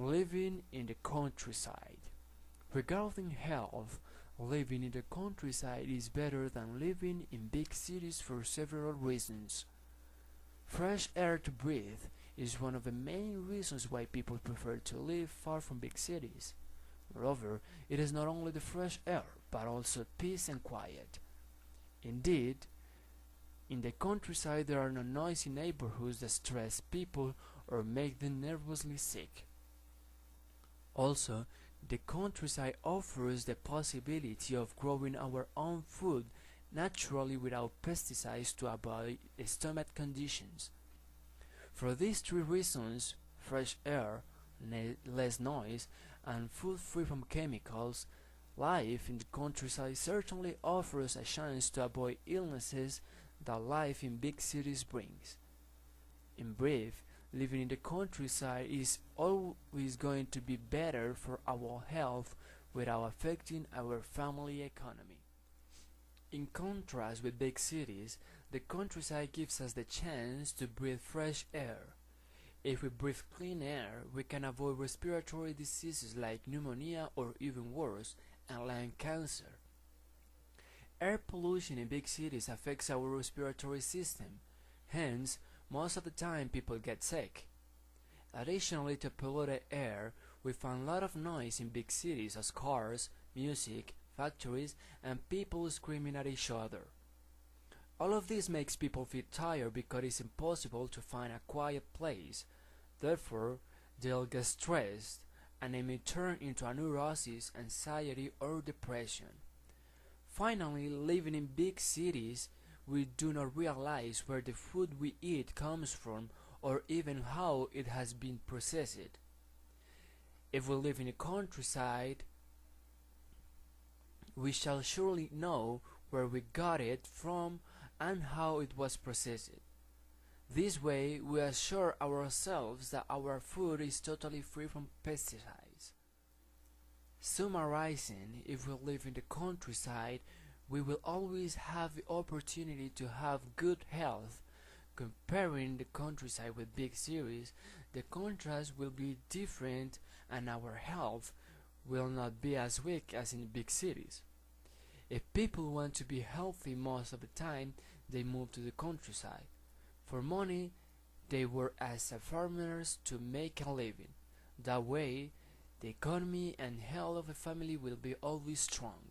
Living in the countryside. Regarding health, living in the countryside is better than living in big cities for several reasons. Fresh air to breathe is one of the main reasons why people prefer to live far from big cities. Moreover, it is not only the fresh air, but also peace and quiet. Indeed, in the countryside there are no noisy neighborhoods that stress people or make them nervously sick. Also, the countryside offers the possibility of growing our own food naturally without pesticides to avoid stomach conditions. For these three reasons, fresh air, less noise, and food free from chemicals, life in the countryside certainly offers a chance to avoid illnesses that life in big cities brings. In brief, living in the countryside is always going to be better for our health without affecting our family economy. In contrast with big cities, the countryside gives us the chance to breathe fresh air. If we breathe clean air, we can avoid respiratory diseases like pneumonia or even worse, lung cancer. Air pollution in big cities affects our respiratory system, hence most of the time people get sick. Additionally to polluted air, we find a lot of noise in big cities as cars, music, factories, and people screaming at each other. All of this makes people feel tired because it's impossible to find a quiet place. Therefore, they'll get stressed and they may turn into a neurosis, anxiety, or depression. Finally, living in big cities, we do not realize where the food we eat comes from or even how it has been processed. If we live in the countryside, we shall surely know where we got it from and how it was processed. This way, we assure ourselves that our food is totally free from pesticides. Summarizing, if we live in the countryside, we will always have the opportunity to have good health. Comparing the countryside with big cities, the contrast will be different and our health will not be as weak as in big cities. If people want to be healthy most of the time, they move to the countryside. For money, they work as farmers to make a living. That way, the economy and health of a family will be always strong.